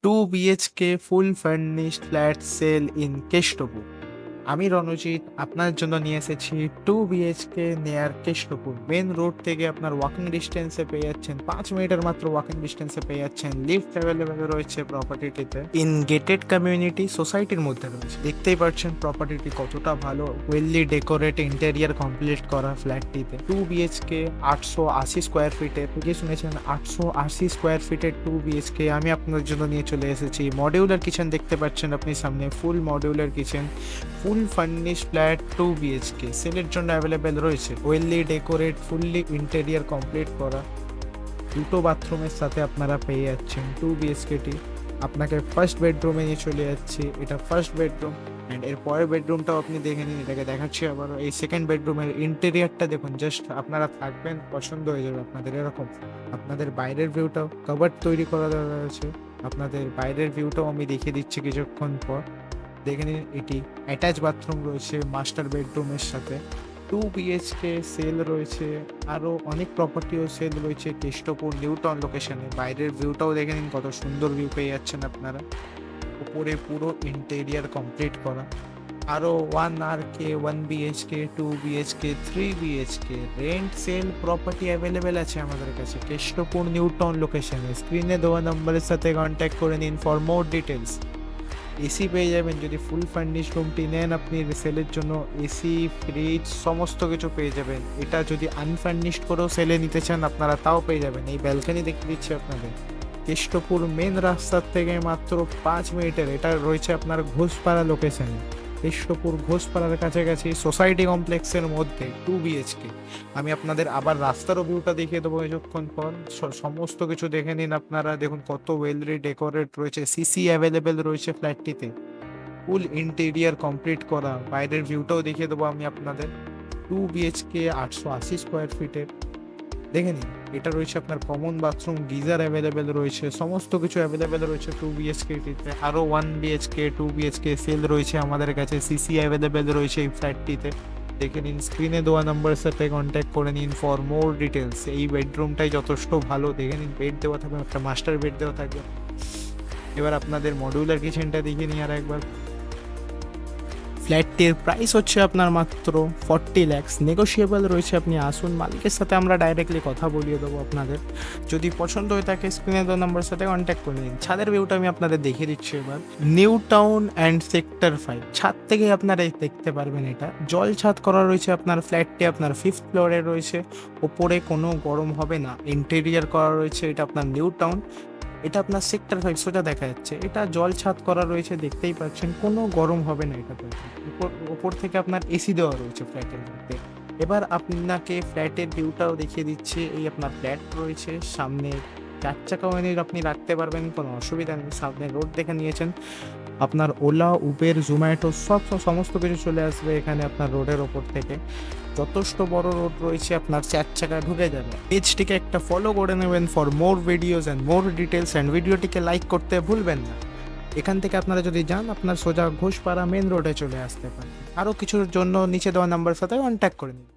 2 BHK full furnished flat sale in Keshtopur. আমি রণজিৎ আপনার জন্য নিয়ে এসেছি 2 বিএইচকে নেয়ার কেষ্টপুর। মেন রোড থেকে আপনার ওয়াকিং ডিস্টেন্সে পেয়ে যাচ্ছেন, 5 মিনিটের মাত্র ওয়াকিং ডিস্টেন্সে পেয়ে যাচ্ছেন। লিফট অ্যাভেলেবেল রয়েছে প্রপার্টিটিতে, ইন গেটেড কমিউনিটি সোসাইটির মধ্যে রয়েছে। দেখতেই পাচ্ছেন প্রপার্টিটি কতটা ভালো, ওয়েললি ডেকোরেট, ইন্টেরিয়ার কমপ্লিট করা ফ্ল্যাটটিতে। 2 বিএইচকে 880 স্কোয়ার ফিটে, ঠিকই শুনেছেন 880 স্কোয়ার ফিটের 2 বিএইচকে আমি আপনার জন্য নিয়ে চলে এসেছি। মডিউলার কিচেন দেখতে পাচ্ছেন আপনি সামনে, ফুল মডিউলার কিচেন, ফুল ফার্নিশ ফ্ল্যাট 2 বিএইচকে সেলের জন্য অ্যাভেলেবেল রয়েছে। ওয়েললি ডেকোরেট, ফুললি ইন্টেরিয়ার কমপ্লিট করা, দুটো বাথরুমের সাথে আপনারা পেয়ে যাচ্ছেন 2 বিএইচকেটি। আপনাকে ফার্স্ট বেডরুমে নিয়ে চলে যাচ্ছি, এটা ফার্স্ট বেডরুম। অ্যান্ড এর পরের বেডরুমটাও আপনি দেখে নিন, এটাকে দেখাচ্ছি আবার। এই সেকেন্ড বেডরুমের ইন্টেরিয়ারটা দেখুন, জাস্ট আপনারা থাকবেন, পছন্দ হয়ে যাবে আপনাদের এরকম। আপনাদের বাইরের ভিউটাও কভার তৈরি করা রয়েছে, আপনাদের বাইরের ভিউটাও আমি দেখিয়ে দিচ্ছি কিছুক্ষণ পর। দেখে নিন, এটি অ্যাটাচ বাথরুম রয়েছে মাস্টার বেডরুমের সাথে। 2 বিএইচকে সেল রয়েছে, আরও অনেক প্রপার্টিও সেল রয়েছে কেষ্টপুর নিউ টাউন লোকেশনে। বাইরের ভিউটাও দেখে নিন, কত সুন্দর ভিউ পেয়ে যাচ্ছেন আপনারা। উপরে পুরো ইন্টেরিয়ার কমপ্লিট করা। আরও 1 RK 1 BHK 2 BHK 3 BHK rent sale property available আছে আমাদের কাছে কেষ্টপুর নিউ টাউন লোকেশনে। স্ক্রিনে দেওয়া নম্বরের সাথে কন্ট্যাক্ট করে নিন ফর মোর ডিটেলস। এসি পেয়ে যাবেন যদি ফুল ফার্নিশ রুমটি নেন আপনি সেলের জন্য, এসি, ফ্রিজ সমস্ত কিছু পেয়ে যাবেন। এটা যদি আনফার্নিশড করেও সেলে নিতে চান আপনারা তাও পেয়ে যাবেন। এই ব্যালকনি দেখতে দিচ্ছি আপনাদের, কেষ্টপুর মেন রাস্তার থেকে মাত্র 5 মিনিটের। এটা রয়েছে আপনার ঘোষপাড়া লোকেশনে, কেষ্টপুর ঘোষপাড়ার কাছাকাছি সোসাইটি কমপ্লেক্সের মধ্যে 2 বিএইচকে। আমি আপনাদের আবার রাস্তারও ভিউটা দেখিয়ে দেবো কিছুক্ষণ পর। সমস্ত কিছু দেখে নিন আপনারা, দেখুন কত ওয়েললি ডেকোরেট রয়েছে, সিসি অ্যাভেলেবেল রয়েছে ফ্ল্যাটটিতে, ফুল ইন্টেরিয়ার কমপ্লিট করা। বাইরের ভিউটাও দেখিয়ে দেবো আমি আপনাদের। 2 বিএইচকে 880 স্কোয়ার ফিটের, দেখে নিন। এটা রয়েছে আপনার কমন বাথরুম, গিজার অ্যাভেলেবেল রয়েছে, সমস্ত কিছু অ্যাভেলেবেল রয়েছে 2 বিএইচকেটিতে। আরও 1 বিএইচকে 2 বিএইচকে সেল রয়েছে আমাদের কাছে, সিসি অ্যাভেলেবেল রয়েছে এই ফ্ল্যাটটিতে। দেখে নিন, স্ক্রিনে দেওয়া নাম্বারের সাথে কন্ট্যাক্ট করে নিন ফর মোর ডিটেলস। এই বেডরুমটাই যথেষ্ট ভালো, দেখে নিন বেড দেওয়া থাকবে, একটা মাস্টার বেড দেওয়া থাকবে। এবার আপনাদের মডিউলার কিচেনটা দেখে নিন আর একবার। ফ্ল্যাটটির প্রাইস হচ্ছে আপনার মাত্র 40 lakhs, নেগোশিয়েবল রয়েছে। আপনি আসুন, মালিকের সাথে আমরা ডাইরেক্টলি কথা বলিয়ে দেবো আপনাদের। যদি পছন্দ হয়ে থাকে স্ক্রিনে দেওয়া নাম্বারের সাথে কন্ট্যাক্ট করে নিন। ছাদের ভিউটা আমি আপনাদের দেখিয়ে দিচ্ছি এবার। নিউ টাউন অ্যান্ড সেক্টর 5 ছাদ থেকে আপনারা দেখতে পারবেন। এটা জল ছাদ করা রয়েছে আপনার ফ্ল্যাটটি, আপনার 5th ফ্লোরে রয়েছে। ওপরে কোনো গরম হবে না, ইন্টেরিয়ার করা রয়েছে। এটা আপনার নিউ টাউন, এটা আপনার সেক্টর 5 সোজা দেখা যাচ্ছে। এটা জল ছাদ করা রয়েছে, দেখতেই পাচ্ছেন, কোনো গরম হবে না এটাতে। উপর থেকে আপনার এসি দেওয়া রয়েছে ফ্ল্যাটের মধ্যে। এবার আপনাকে ফ্ল্যাটের ভিউটাও দেখিয়ে দিচ্ছি। এই আপনার ফ্ল্যাট রয়েছে, সামনে 4 চাকা আপনি রাখতে পারবেন, কোনো অসুবিধা নেই। সামনে রোড দেখে নিয়েছেন, আপনার ওলা, উবের, জোম্যাটো সমস্ত কিছু চলে আসবে এখানে আপনার রোডের ওপর থেকে। যথেষ্ট বড় রোড রয়েছে, আপনার 4 চাকা ঢুকে যাবে। পেজটিকে একটা ফলো করে নেবেন for more videos and more details, and ভিডিওটিকে লাইক করতে ভুলবেন না। এখান থেকে আপনারা যদি যান আপনার সোজা ঘোষপাড়া মেন রোডে চলে আসতে পারেন। আরও কিছুর জন্য নিচে দেওয়া নাম্বারের সাথে কন্ট্যাক্ট করে নিন।